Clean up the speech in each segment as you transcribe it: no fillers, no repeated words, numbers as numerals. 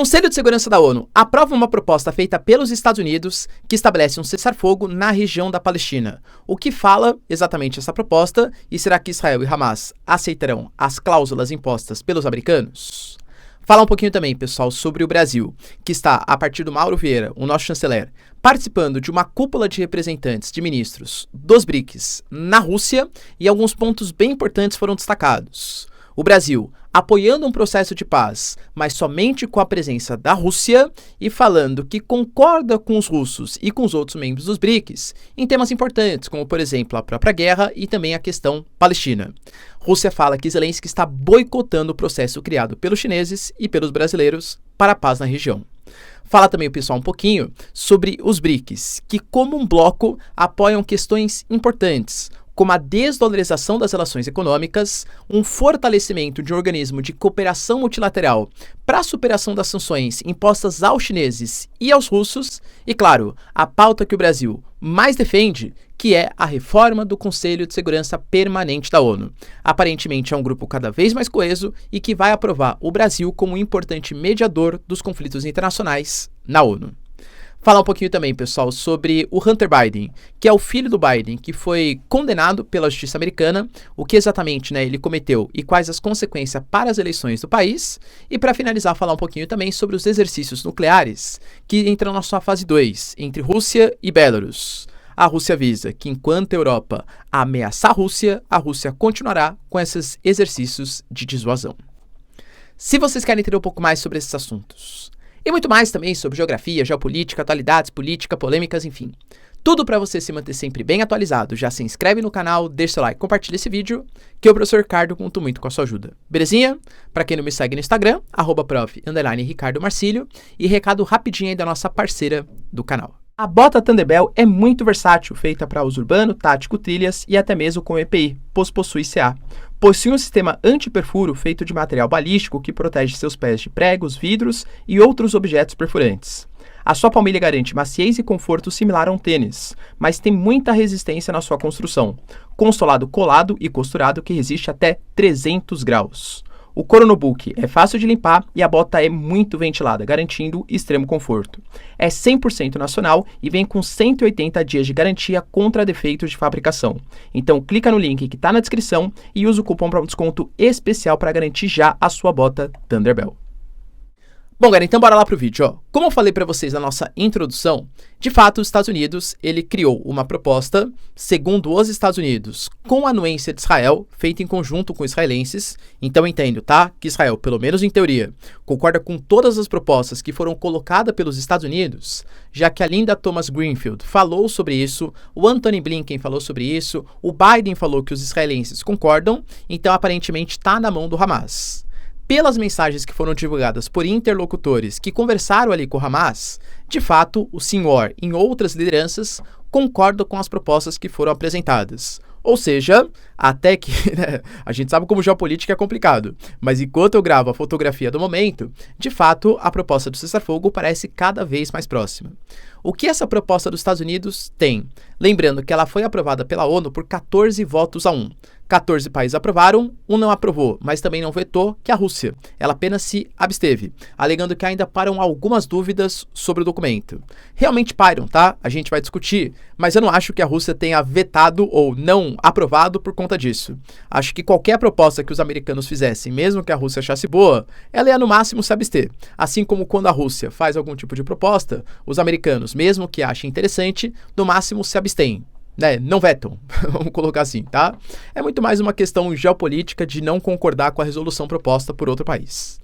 Conselho de Segurança da ONU aprova uma proposta feita pelos Estados Unidos que estabelece um cessar-fogo na região da Palestina. O que fala exatamente essa proposta e será que Israel e Hamas aceitarão as cláusulas impostas pelos americanos? Falar um pouquinho também, pessoal, sobre o Brasil, que está, a partir do Mauro Vieira, o nosso chanceler, participando de uma cúpula de representantes de ministros dos BRICS na Rússia e alguns pontos bem importantes foram destacados. O Brasil apoiando um processo de paz, mas somente com a presença da Rússia e falando que concorda com os russos e com os outros membros dos BRICS em temas importantes, como, por exemplo, a própria guerra e também a questão palestina. Rússia fala que Zelensky está boicotando o processo criado pelos chineses e pelos brasileiros para a paz na região. Fala também o pessoal um pouquinho sobre os BRICS, que como um bloco apoiam questões importantes, como a desdolarização das relações econômicas, um fortalecimento de um organismo de cooperação multilateral para a superação das sanções impostas aos chineses e aos russos, e, claro, a pauta que o Brasil mais defende, que é a reforma do Conselho de Segurança Permanente da ONU. Aparentemente é um grupo cada vez mais coeso e que vai aprovar o Brasil como um importante mediador dos conflitos internacionais na ONU. Falar um pouquinho também, pessoal, sobre o Hunter Biden, que é o filho do Biden, que foi condenado pela justiça americana, o que exatamente ele cometeu e quais as consequências para as eleições do país. E para finalizar, falar um pouquinho também sobre os exercícios nucleares, que entram na sua fase 2, entre Rússia e Belarus. A Rússia avisa que enquanto a Europa ameaçar a Rússia continuará com esses exercícios de dissuasão. Se vocês querem entender um pouco mais sobre esses assuntos, e muito mais também sobre geografia, geopolítica, atualidades, política, polêmicas, enfim. Tudo para você se manter sempre bem atualizado. Já se inscreve no canal, deixa seu like, compartilha esse vídeo, que eu, professor Ricardo, conto muito com a sua ajuda. Belezinha? Para quem não me segue no Instagram, @prof_Ricardo Marcílio. E recado rapidinho aí da nossa parceira do canal. A bota Thunderbell é muito versátil, feita para uso urbano, tático, trilhas e até mesmo com EPI, pois possui CA. Possui um sistema anti-perfuro feito de material balístico que protege seus pés de pregos, vidros e outros objetos perfurantes. A sua palmilha garante maciez e conforto similar a um tênis, mas tem muita resistência na sua construção, com um solado colado e costurado que resiste até 300 graus. O couro no book é fácil de limpar e a bota é muito ventilada, garantindo extremo conforto. É 100% nacional e vem com 180 dias de garantia contra defeitos de fabricação. Então clica no link que está na descrição e usa o cupom para um desconto especial para garantir já a sua bota Thunderbell. Bom, galera, então bora lá pro vídeo, Como eu falei para vocês na nossa introdução, de fato, os Estados Unidos, ele criou uma proposta, segundo os Estados Unidos, com a anuência de Israel, feita em conjunto com israelenses. Então, entendo, tá? Que Israel, pelo menos em teoria, concorda com todas as propostas que foram colocadas pelos Estados Unidos, já que a Linda Thomas Greenfield falou sobre isso, o Antony Blinken falou sobre isso, o Biden falou que os israelenses concordam, então, aparentemente, está na mão do Hamas. Pelas mensagens que foram divulgadas por interlocutores que conversaram ali com o Hamas, de fato, o senhor e outras lideranças concordam com as propostas que foram apresentadas. Ou seja, até que a gente sabe como geopolítica é complicado, mas enquanto eu gravo a fotografia do momento, de fato, a proposta do cessar-fogo parece cada vez mais próxima. O que essa proposta dos Estados Unidos tem? Lembrando que ela foi aprovada pela ONU por 14 votos a 1. 14 países aprovaram, um não aprovou, mas também não vetou, que é a Rússia. Ela apenas se absteve, alegando que ainda param algumas dúvidas sobre o documento. Realmente param, tá? A gente vai discutir, mas eu não acho que a Rússia tenha vetado ou não aprovado por conta disso. Acho que qualquer proposta que os americanos fizessem, mesmo que a Rússia achasse boa, ela ia no máximo se abster. Assim como quando a Rússia faz algum tipo de proposta, os americanos, mesmo que achem interessante, no máximo se abstêm. Não vetam, vamos colocar assim, tá? É muito mais uma questão geopolítica de não concordar com a resolução proposta por outro país.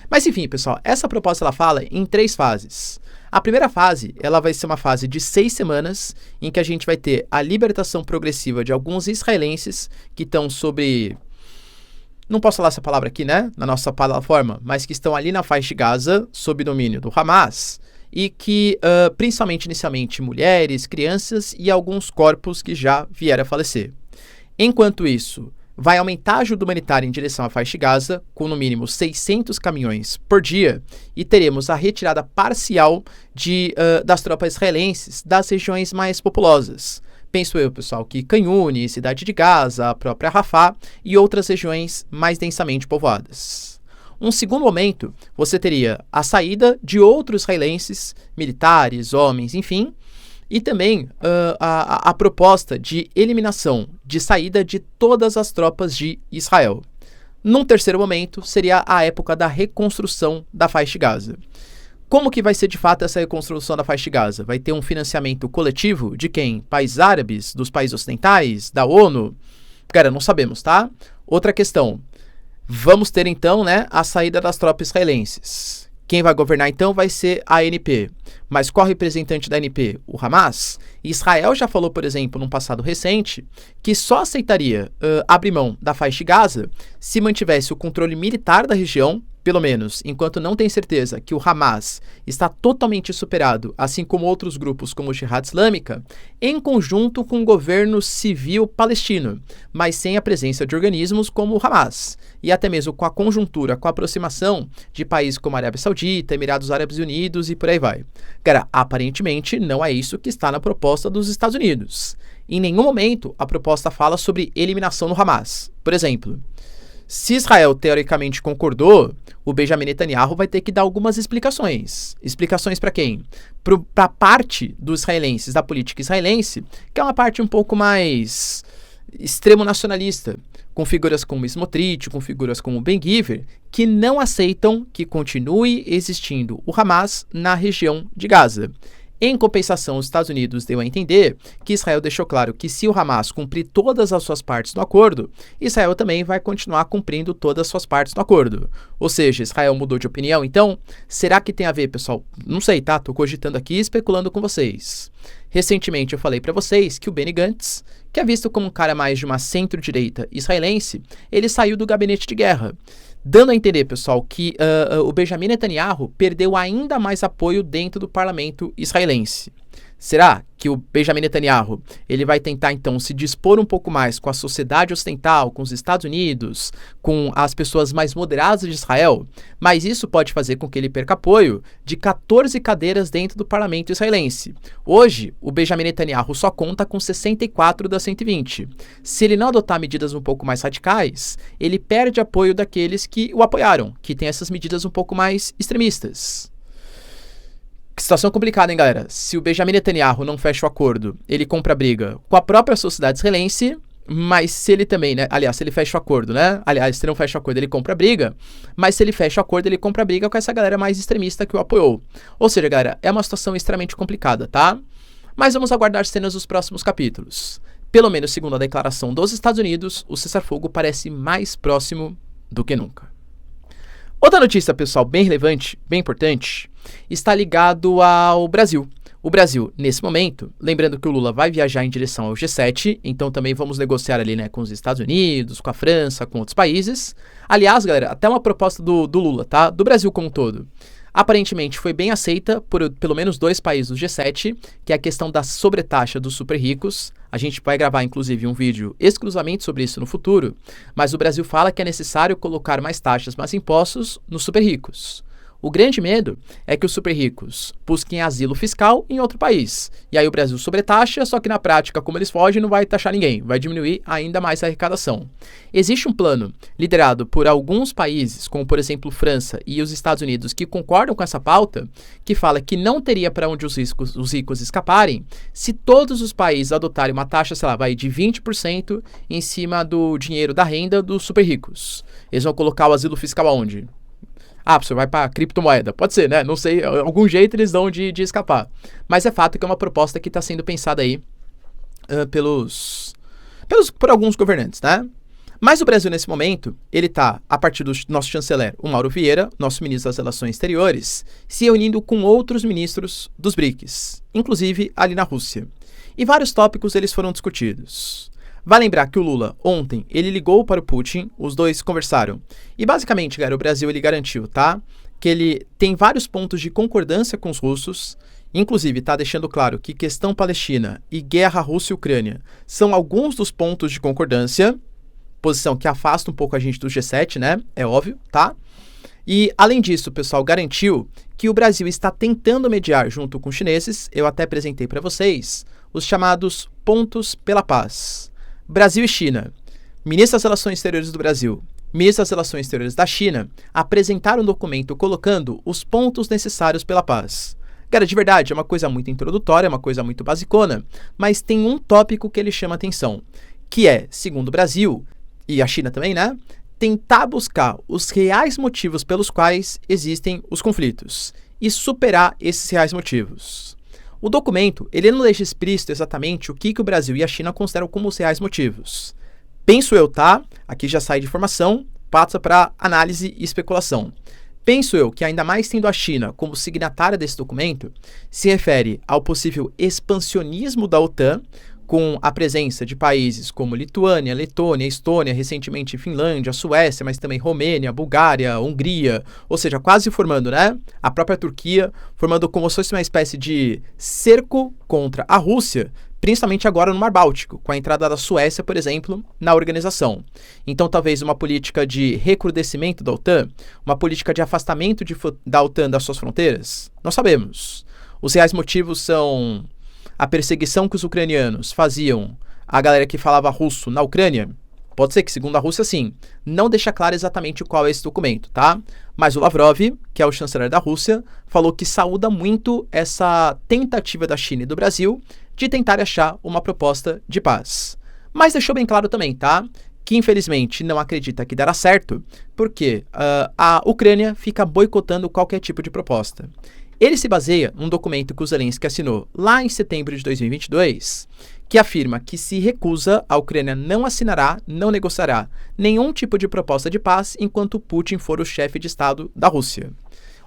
Mas enfim, pessoal, essa proposta ela fala em 3 fases. A primeira fase, ela vai ser uma fase de 6 semanas, em que a gente vai ter a libertação progressiva de alguns israelenses que estão sobre... Não posso falar essa palavra aqui, na nossa plataforma, mas que estão ali na faixa de Gaza, sob domínio do Hamas, e que, principalmente inicialmente, mulheres, crianças e alguns corpos que já vieram a falecer. Enquanto isso, vai aumentar a ajuda humanitária em direção à faixa de Gaza, com no mínimo 600 caminhões por dia, e teremos a retirada parcial das tropas israelenses das regiões mais populosas. Penso eu, pessoal, que Khan Yunis, Cidade de Gaza, a própria Rafah e outras regiões mais densamente povoadas. Um segundo momento, você teria a saída de outros israelenses, militares, homens, enfim, e também a proposta de eliminação, de saída de todas as tropas de Israel. Num terceiro momento, seria a época da reconstrução da faixa de Gaza. Como que vai ser de fato essa reconstrução da faixa de Gaza? Vai ter um financiamento coletivo de quem? Países árabes? Dos países ocidentais? Da ONU? Cara, não sabemos, tá? Outra questão. Vamos ter então, né, a saída das tropas israelenses. Quem vai governar então vai ser a ANP. Mas qual representante da ANP? O Hamas? Israel já falou, por exemplo, num passado recente, que só aceitaria abrir mão da faixa de Gaza se mantivesse o controle militar da região, pelo menos enquanto não tem certeza que o Hamas está totalmente superado, assim como outros grupos como o Jihad Islâmica, em conjunto com o governo civil palestino, mas sem a presença de organismos como o Hamas, e até mesmo com a conjuntura, com a aproximação de países como a Arábia Saudita, Emirados Árabes Unidos e por aí vai. Cara, aparentemente não é isso que está na proposta dos Estados Unidos. Em nenhum momento a proposta fala sobre eliminação do Hamas. Por exemplo, se Israel teoricamente concordou, o Benjamin Netanyahu vai ter que dar algumas explicações. Explicações para quem? Para parte dos israelenses, da política israelense, que é uma parte um pouco mais extremo nacionalista, com figuras como Smotrich, com figuras como Ben-Gvir, que não aceitam que continue existindo o Hamas na região de Gaza. Em compensação, os Estados Unidos deu a entender que Israel deixou claro que se o Hamas cumprir todas as suas partes no acordo, Israel também vai continuar cumprindo todas as suas partes no acordo. Ou seja, Israel mudou de opinião, então, será que tem a ver, pessoal? Não sei, tá? Tô cogitando aqui e especulando com vocês. Recentemente eu falei para vocês que o Benny Gantz, que é visto como um cara mais de uma centro-direita israelense, ele saiu do gabinete de guerra, dando a entender, pessoal, que o Benjamin Netanyahu perdeu ainda mais apoio dentro do parlamento israelense. Será que o Benjamin Netanyahu ele vai tentar, então, se dispor um pouco mais com a sociedade ocidental, com os Estados Unidos, com as pessoas mais moderadas de Israel? Mas isso pode fazer com que ele perca apoio de 14 cadeiras dentro do parlamento israelense. Hoje, o Benjamin Netanyahu só conta com 64 das 120. Se ele não adotar medidas um pouco mais radicais, ele perde apoio daqueles que o apoiaram, que tem essas medidas um pouco mais extremistas. Que situação complicada, hein, galera? Se o Benjamin Netanyahu não fecha o acordo, ele compra a briga com a própria sociedade israelense, mas se ele também, né? Aliás, se ele fecha o acordo, né? Aliás, se ele não fecha o acordo, ele compra a briga, mas se ele fecha o acordo, ele compra a briga com essa galera mais extremista que o apoiou. Ou seja, galera, é uma situação extremamente complicada, tá? Mas vamos aguardar cenas dos próximos capítulos. Pelo menos segundo a declaração dos Estados Unidos, o cessar-fogo parece mais próximo do que nunca. Outra notícia, pessoal, bem relevante, bem importante, está ligado ao Brasil. O Brasil, nesse momento, lembrando que o Lula vai viajar em direção ao G7, então também vamos negociar ali, né, com os Estados Unidos, com a França, com outros países. Aliás, galera, até uma proposta do Lula, tá? Do Brasil como um todo. Aparentemente foi bem aceita por pelo menos 2 países do G7, que é a questão da sobretaxa dos super ricos. A gente vai gravar, inclusive, um vídeo exclusivamente sobre isso no futuro, mas o Brasil fala que é necessário colocar mais taxas, mais impostos nos super ricos. O grande medo é que os super ricos busquem asilo fiscal em outro país. E aí o Brasil sobretaxa, só que na prática, como eles fogem, não vai taxar ninguém. Vai diminuir ainda mais a arrecadação. Existe um plano liderado por alguns países, como por exemplo França e os Estados Unidos, que concordam com essa pauta, que fala que não teria para onde os ricos escaparem se todos os países adotarem uma taxa, sei lá, vai de 20% em cima do dinheiro da renda dos super ricos. Eles vão colocar o asilo fiscal aonde? Ah, você vai para criptomoeda. Pode ser, né? Não sei, algum jeito eles dão de escapar. Mas é fato que é uma proposta que está sendo pensada aí por alguns governantes, né? Mas o Brasil, nesse momento, ele está, a partir do nosso chanceler, o Mauro Vieira, nosso ministro das Relações Exteriores, se reunindo com outros ministros dos BRICS, inclusive ali na Rússia. E vários tópicos eles foram discutidos. Vai lembrar que o Lula, ontem, ele ligou para o Putin, os dois conversaram. E basicamente, galera, o Brasil ele garantiu, tá? Que ele tem vários pontos de concordância com os russos, inclusive tá deixando claro que questão Palestina e guerra Rússia e Ucrânia são alguns dos pontos de concordância, posição que afasta um pouco a gente do G7, né? É óbvio, tá? E, além disso, o pessoal garantiu que o Brasil está tentando mediar junto com os chineses, eu até apresentei para vocês, os chamados pontos pela paz. Brasil e China, ministro das Relações Exteriores do Brasil, ministros das Relações Exteriores da China apresentaram um documento colocando os pontos necessários pela paz. Cara, de verdade, é uma coisa muito introdutória, é uma coisa muito basicona, mas tem um tópico que ele chama atenção, que é, segundo o Brasil, e a China também, né, tentar buscar os reais motivos pelos quais existem os conflitos e superar esses reais motivos. O documento, ele não deixa explícito exatamente o que o Brasil e a China consideram como os reais motivos. Penso eu, tá? Aqui já sai de informação, passa para análise e especulação. Penso eu que, ainda mais tendo a China como signatária desse documento, se refere ao possível expansionismo da OTAN, com a presença de países como Lituânia, Letônia, Estônia, recentemente Finlândia, Suécia, mas também Romênia, Bulgária, Hungria, ou seja, quase formando, né, a própria Turquia, formando como se fosse uma espécie de cerco contra a Rússia, principalmente agora no Mar Báltico, com a entrada da Suécia, por exemplo, na organização. Então, talvez uma política de recrudescimento da OTAN, uma política de afastamento da OTAN das suas fronteiras, não sabemos. Os reais motivos são a perseguição que os ucranianos faziam à galera que falava russo na Ucrânia. Pode ser que, segundo a Rússia, sim. Não deixa claro exatamente qual é esse documento, tá? Mas o Lavrov, que é o chanceler da Rússia, falou que saúda muito essa tentativa da China e do Brasil de tentar achar uma proposta de paz. Mas deixou bem claro também, tá? Que infelizmente não acredita que dará certo, porque a Ucrânia fica boicotando qualquer tipo de proposta. Ele se baseia num documento que o Zelensky assinou lá em setembro de 2022, que afirma que se recusa, a Ucrânia não assinará, não negociará nenhum tipo de proposta de paz enquanto Putin for o chefe de Estado da Rússia.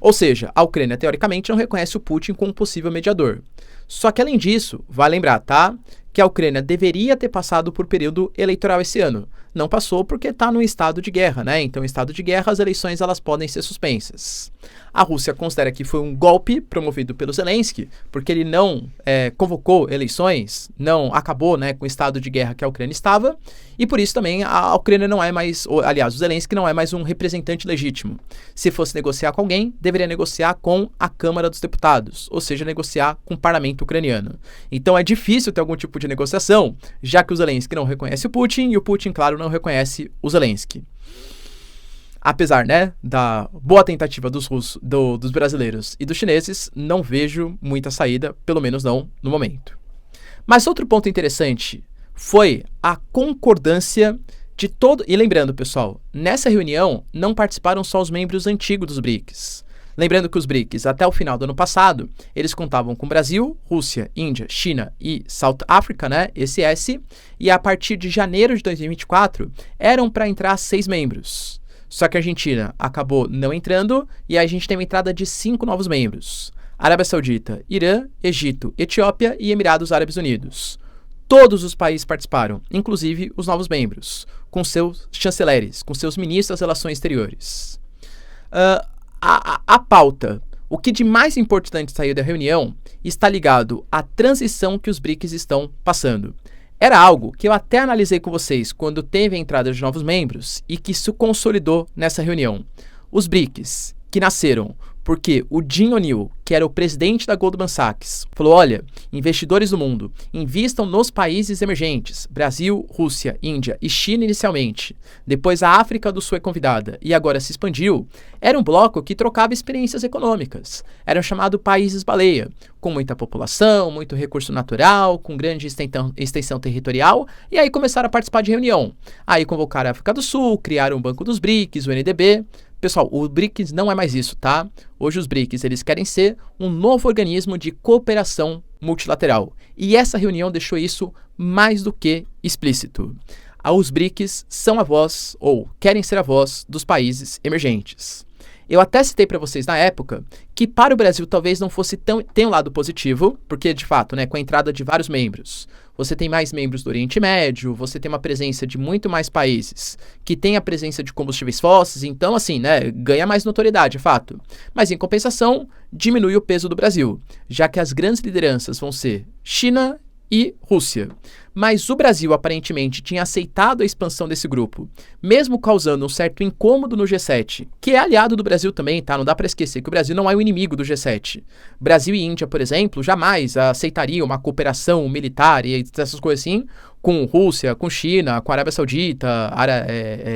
Ou seja, a Ucrânia, teoricamente, não reconhece o Putin como possível mediador. Só que, além disso, vai lembrar, tá? Que a Ucrânia deveria ter passado por período eleitoral esse ano. Não passou porque está no estado de guerra, né? Então, em estado de guerra, as eleições elas podem ser suspensas. A Rússia considera que foi um golpe promovido pelo Zelensky, porque ele não convocou eleições, não acabou, né, com o estado de guerra que a Ucrânia estava, e por isso também a Ucrânia não é mais, aliás, o Zelensky não é mais um representante legítimo. Se fosse negociar com alguém, deveria negociar com a Câmara dos Deputados, ou seja, negociar com o parlamento ucraniano. Então é difícil ter algum tipo de negociação, já que o Zelensky não reconhece o Putin, e o Putin, claro, não reconhece o Zelensky. Apesar, né, da boa tentativa dos brasileiros e dos chineses, não vejo muita saída, pelo menos não no momento. Mas outro ponto interessante foi a concordância de todo... E lembrando, pessoal, nessa reunião não participaram só os membros antigos dos BRICS. Lembrando que os BRICS, até o final do ano passado, eles contavam com Brasil, Rússia, Índia, China e South Africa, né, esse S, e a partir de janeiro de 2024 eram para entrar 6 membros. Só que a Argentina acabou não entrando e aí a gente tem uma entrada de 5 novos membros. Arábia Saudita, Irã, Egito, Etiópia e Emirados Árabes Unidos. Todos os países participaram, inclusive os novos membros, com seus chanceleres, com seus ministros das Relações Exteriores. A pauta, o que de mais importante saiu da reunião, está ligado à transição que os BRICS estão passando. Era algo que eu até analisei com vocês quando teve a entrada de novos membros e que se consolidou nessa reunião. Os BRICS, que nasceram porque o Jim O'Neill, que era o presidente da Goldman Sachs, falou, olha, investidores do mundo, invistam nos países emergentes, Brasil, Rússia, Índia e China inicialmente, depois a África do Sul é convidada e agora se expandiu, era um bloco que trocava experiências econômicas, era chamado países baleia, com muita população, muito recurso natural, com grande extensão territorial, e aí começaram a participar de reunião. Aí convocaram a África do Sul, criaram o Banco dos BRICS, o NDB. Pessoal, o BRICS não é mais isso, tá? Hoje os BRICS, eles querem ser um novo organismo de cooperação multilateral. E essa reunião deixou isso mais do que explícito. Os BRICS são a voz, ou querem ser a voz, dos países emergentes. Eu até citei para vocês na época que para o Brasil talvez não fosse tem um lado positivo, porque de fato, né, com a entrada de vários membros, você tem mais membros do Oriente Médio, você tem uma presença de muito mais países que tem a presença de combustíveis fósseis, então assim, né, ganha mais notoriedade, é fato. Mas em compensação, diminui o peso do Brasil, já que as grandes lideranças vão ser China, e Rússia. Mas o Brasil aparentemente tinha aceitado a expansão desse grupo, mesmo causando um certo incômodo no G7, que é aliado do Brasil também, tá? Não dá para esquecer que o Brasil não é o inimigo do G7. Brasil e Índia, por exemplo, jamais aceitariam uma cooperação militar e essas coisas assim com Rússia, com China, com a Arábia Saudita,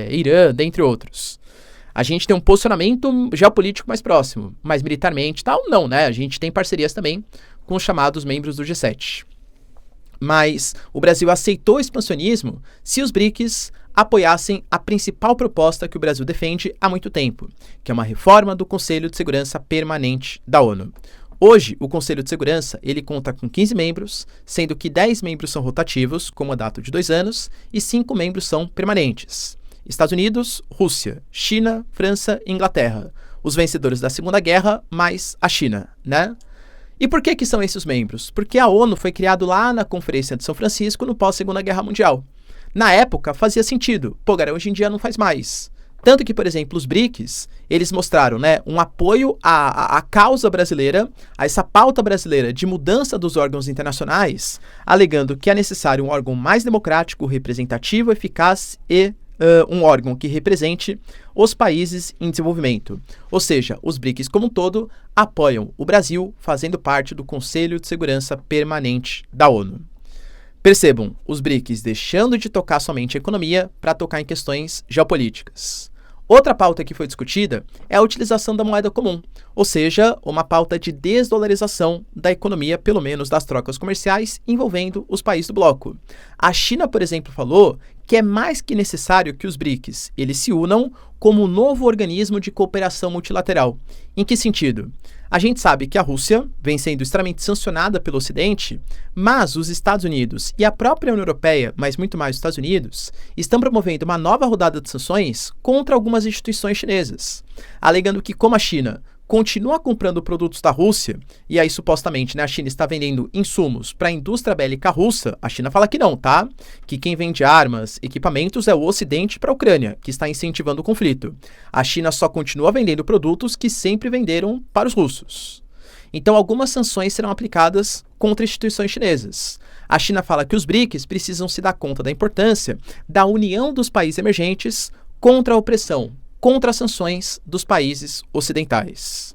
Irã, dentre outros. A gente tem um posicionamento geopolítico mais próximo, mas militarmente tal, não, né? A gente tem parcerias também com os chamados membros do G7. Mas o Brasil aceitou o expansionismo se os BRICS apoiassem a principal proposta que o Brasil defende há muito tempo, que é uma reforma do Conselho de Segurança Permanente da ONU. Hoje, o Conselho de Segurança ele conta com 15 membros, sendo que 10 membros são rotativos, com mandato de 2 anos, e 5 membros são permanentes. Estados Unidos, Rússia, China, França e Inglaterra. Os vencedores da Segunda Guerra, mais a China, né? E por que são esses membros? Porque a ONU foi criada lá na Conferência de São Francisco no pós-Segunda Guerra Mundial. Na época fazia sentido, hoje em dia não faz mais. Tanto que, por exemplo, os BRICS, eles mostraram, né, um apoio à causa brasileira, a essa pauta brasileira de mudança dos órgãos internacionais, alegando que é necessário um órgão mais democrático, representativo, eficaz e um órgão que represente os países em desenvolvimento. Ou seja, os BRICS como um todo apoiam o Brasil fazendo parte do Conselho de Segurança Permanente da ONU. Percebam, os BRICS deixando de tocar somente a economia para tocar em questões geopolíticas. Outra pauta que foi discutida é a utilização da moeda comum, ou seja, uma pauta de desdolarização da economia, pelo menos das trocas comerciais, envolvendo os países do bloco. A China, por exemplo, falou que é mais que necessário que os BRICS eles se unam como um novo organismo de cooperação multilateral. Em que sentido? A gente sabe que a Rússia vem sendo extremamente sancionada pelo Ocidente, mas os Estados Unidos e a própria União Europeia, mas muito mais os Estados Unidos, estão promovendo uma nova rodada de sanções contra algumas instituições chinesas, alegando que como a China continua comprando produtos da Rússia, e aí supostamente, né, a China está vendendo insumos para a indústria bélica russa, a China fala que não, tá? Que quem vende armas, equipamentos é o Ocidente para a Ucrânia, que está incentivando o conflito. A China só continua vendendo produtos que sempre venderam para os russos. Então algumas sanções serão aplicadas contra instituições chinesas. A China fala que os BRICS precisam se dar conta da importância da união dos países emergentes contra a opressão, contra as sanções dos países ocidentais.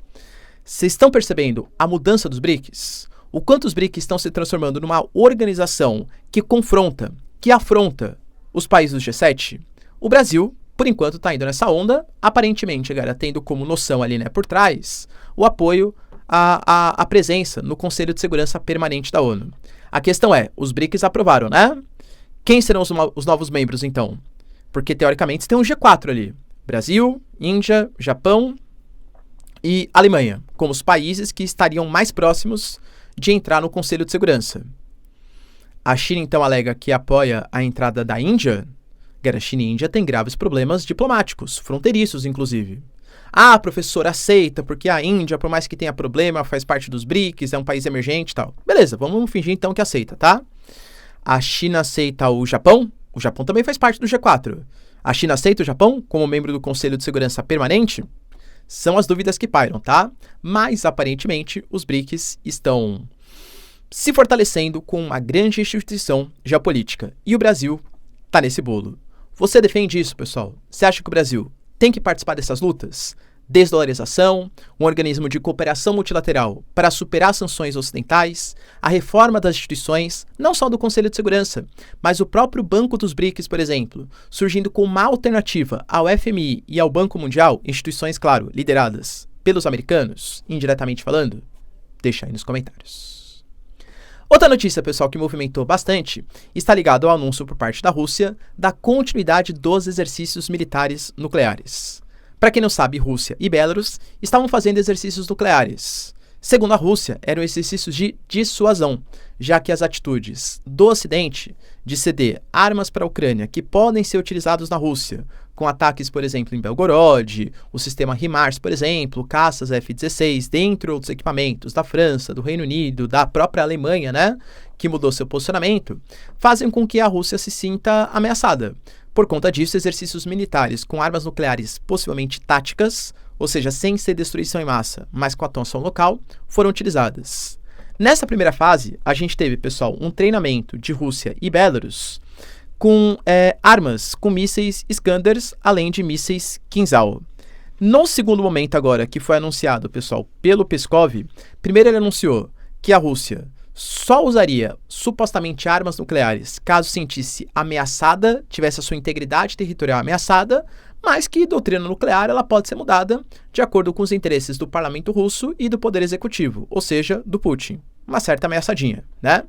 Vocês estão percebendo a mudança dos BRICS? O quanto os BRICS estão se transformando numa organização que confronta, que afronta os países do G7? O Brasil, por enquanto, está indo nessa onda, aparentemente, galera, tendo como noção ali, né, por trás, o apoio à presença no Conselho de Segurança Permanente da ONU. A questão é, os BRICS aprovaram, né? Quem serão os novos membros, então? Porque, teoricamente, tem um G4 ali. Brasil, Índia, Japão e Alemanha, como os países que estariam mais próximos de entrar no Conselho de Segurança. A China, então, alega que apoia a entrada da Índia. A China e a Índia têm graves problemas diplomáticos, fronteiriços, inclusive. Ah, professor, aceita, porque a Índia, por mais que tenha problema, faz parte dos BRICS, é um país emergente e tal. Beleza, vamos fingir, então, que aceita, tá? A China aceita o Japão também faz parte do G4. A China aceita o Japão como membro do Conselho de Segurança Permanente? São as dúvidas que pairam, tá? Mas, aparentemente, os BRICS estão se fortalecendo com uma grande instituição geopolítica. E o Brasil tá nesse bolo. Você defende isso, pessoal? Você acha que o Brasil tem que participar dessas lutas? Desdolarização, um organismo de cooperação multilateral para superar sanções ocidentais, a reforma das instituições, não só do Conselho de Segurança, mas o próprio Banco dos BRICS, por exemplo, surgindo como uma alternativa ao FMI e ao Banco Mundial, instituições, claro, lideradas pelos americanos, indiretamente falando? Deixa aí nos comentários. Outra notícia, pessoal, que movimentou bastante, está ligado ao anúncio por parte da Rússia da continuidade dos exercícios militares nucleares. Para quem não sabe, Rússia e Belarus estavam fazendo exercícios nucleares. Segundo a Rússia, eram exercícios de dissuasão, já que as atitudes do Ocidente de ceder armas para a Ucrânia que podem ser utilizados na Rússia, com ataques, por exemplo, em Belgorod, o sistema HIMARS, por exemplo, caças F-16, dentre outros equipamentos da França, do Reino Unido, da própria Alemanha, né, que mudou seu posicionamento, fazem com que a Rússia se sinta ameaçada. Por conta disso, exercícios militares com armas nucleares possivelmente táticas, ou seja, sem ser destruição em massa, mas com atuação local, foram utilizadas. Nessa primeira fase, a gente teve, pessoal, um treinamento de Rússia e Belarus com armas, com mísseis Iskanders, além de mísseis Kinzhal. No segundo momento agora, que foi anunciado, pessoal, pelo Peskov, primeiro ele anunciou que a Rússia só usaria supostamente armas nucleares caso sentisse ameaçada, tivesse a sua integridade territorial ameaçada, mas que doutrina nuclear ela pode ser mudada de acordo com os interesses do parlamento russo e do poder executivo, ou seja, do Putin. Uma certa ameaçadinha, né?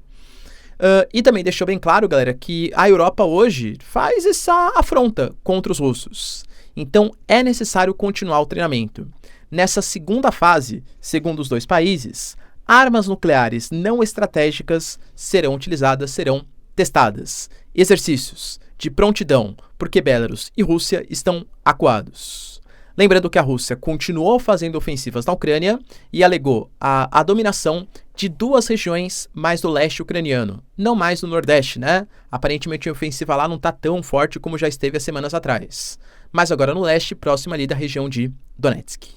E também deixou bem claro, galera, que a Europa hoje faz essa afronta contra os russos. Então é necessário continuar o treinamento. Nessa segunda fase, segundo os dois países, armas nucleares não estratégicas serão utilizadas, serão testadas. Exercícios de prontidão, porque Belarus e Rússia estão acuados. Lembrando que a Rússia continuou fazendo ofensivas na Ucrânia e alegou a dominação de duas regiões mais do leste ucraniano, não mais do nordeste, né? Aparentemente a ofensiva lá não está tão forte como já esteve há semanas atrás, mas agora no leste, próximo ali da região de Donetsk.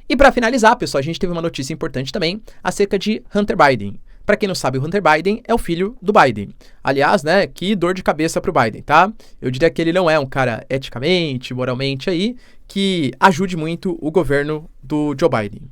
E para finalizar, pessoal, a gente teve uma notícia importante também acerca de Hunter Biden. Para quem não sabe, o Hunter Biden é o filho do Biden. Aliás, né, que dor de cabeça pro Biden, tá? Eu diria que ele não é um cara eticamente, moralmente aí, que ajude muito o governo do Joe Biden.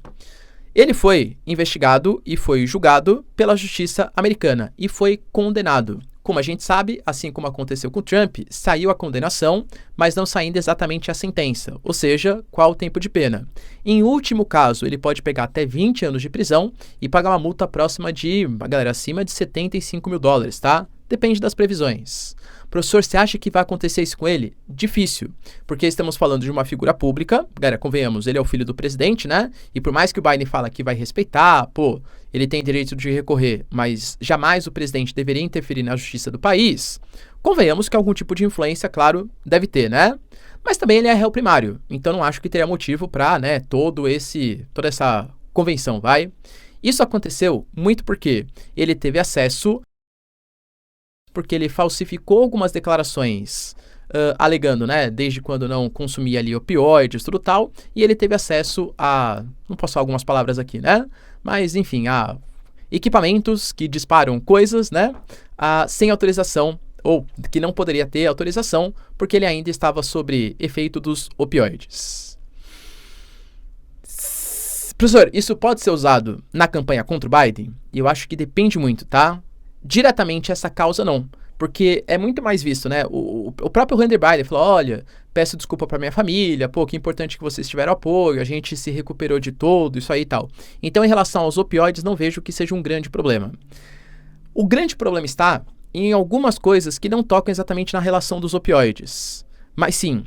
Ele foi investigado e foi julgado pela justiça americana e foi condenado. Como a gente sabe, assim como aconteceu com Trump, saiu a condenação, mas não saindo exatamente a sentença, ou seja, qual o tempo de pena. Em último caso, ele pode pegar até 20 anos de prisão e pagar uma multa próxima de, galera, acima de $75 mil, tá? Depende das previsões. Professor, você acha que vai acontecer isso com ele? Difícil, porque estamos falando de uma figura pública, galera, convenhamos, ele é o filho do presidente, né? E por mais que o Biden fala que vai respeitar, ele tem direito de recorrer, mas jamais o presidente deveria interferir na justiça do país, convenhamos que algum tipo de influência, claro, deve ter, né? Mas também ele é réu primário, então não acho que teria motivo para, né, toda essa convenção, vai? Isso aconteceu muito porque ele teve acesso, porque ele falsificou algumas declarações, alegando, né, desde quando não consumia ali opioides, tudo tal, e ele teve acesso a, não posso falar algumas palavras aqui, né, mas enfim, a equipamentos que disparam coisas, né, sem autorização, ou que não poderia ter autorização, porque ele ainda estava sob efeito dos opioides. Professor, isso pode ser usado na campanha contra o Biden? E eu acho que depende muito, tá? Diretamente essa causa não, porque é muito mais visto, né? O próprio Hunter Biden falou, olha, peço desculpa para minha família, que importante que vocês tiveram apoio, a gente se recuperou de todo, isso aí e tal. Então, em relação aos opioides, não vejo que seja um grande problema. O grande problema está em algumas coisas que não tocam exatamente na relação dos opioides. Mas sim,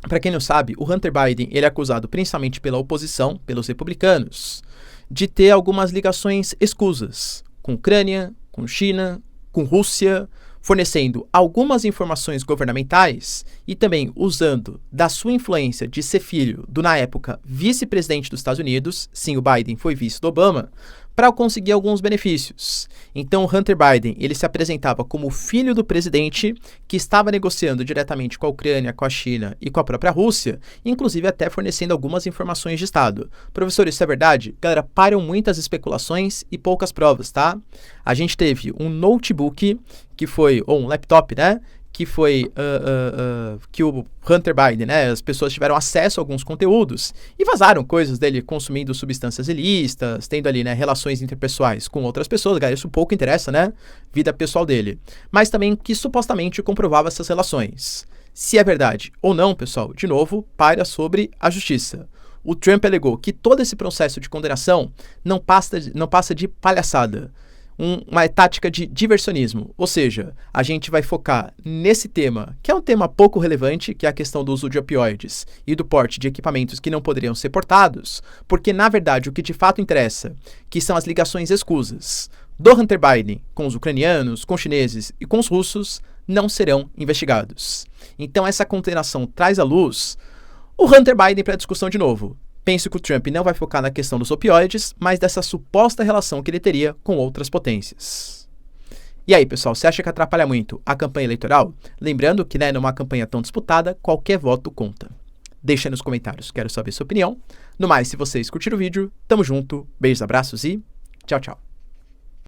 para quem não sabe, o Hunter Biden, ele é acusado principalmente pela oposição, pelos republicanos, de ter algumas ligações escusas com Ucrânia, com China, com Rússia, fornecendo algumas informações governamentais e também usando da sua influência de ser filho do, na época, vice-presidente dos Estados Unidos, sim, o Biden foi vice do Obama, para conseguir alguns benefícios. Então, o Hunter Biden, ele se apresentava como filho do presidente que estava negociando diretamente com a Ucrânia, com a China e com a própria Rússia, inclusive até fornecendo algumas informações de Estado. Professor, isso é verdade? Galera, param muitas especulações e poucas provas, tá? A gente teve um notebook que foi, ou um laptop, né? Que foi que o Hunter Biden, né, as pessoas tiveram acesso a alguns conteúdos e vazaram coisas dele consumindo substâncias ilícitas, tendo ali, né, relações interpessoais com outras pessoas, galera, isso pouco interessa, né, vida pessoal dele, mas também que supostamente comprovava essas relações. Se é verdade ou não, pessoal, de novo, paira sobre a justiça. O Trump alegou que todo esse processo de condenação não passa de palhaçada. Uma tática de diversionismo, ou seja, a gente vai focar nesse tema, que é um tema pouco relevante, que é a questão do uso de opioides e do porte de equipamentos que não poderiam ser portados, porque, na verdade, o que de fato interessa, que são as ligações escusas do Hunter Biden com os ucranianos, com os chineses e com os russos, não serão investigados. Então, essa condenação traz à luz o Hunter Biden para a discussão de novo. Penso que o Trump não vai focar na questão dos opioides, mas dessa suposta relação que ele teria com outras potências. E aí, pessoal, você acha que atrapalha muito a campanha eleitoral? Lembrando que, né, numa campanha tão disputada, qualquer voto conta. Deixa aí nos comentários, quero saber sua opinião. No mais, se vocês curtiram o vídeo, tamo junto, beijos, abraços e tchau, tchau.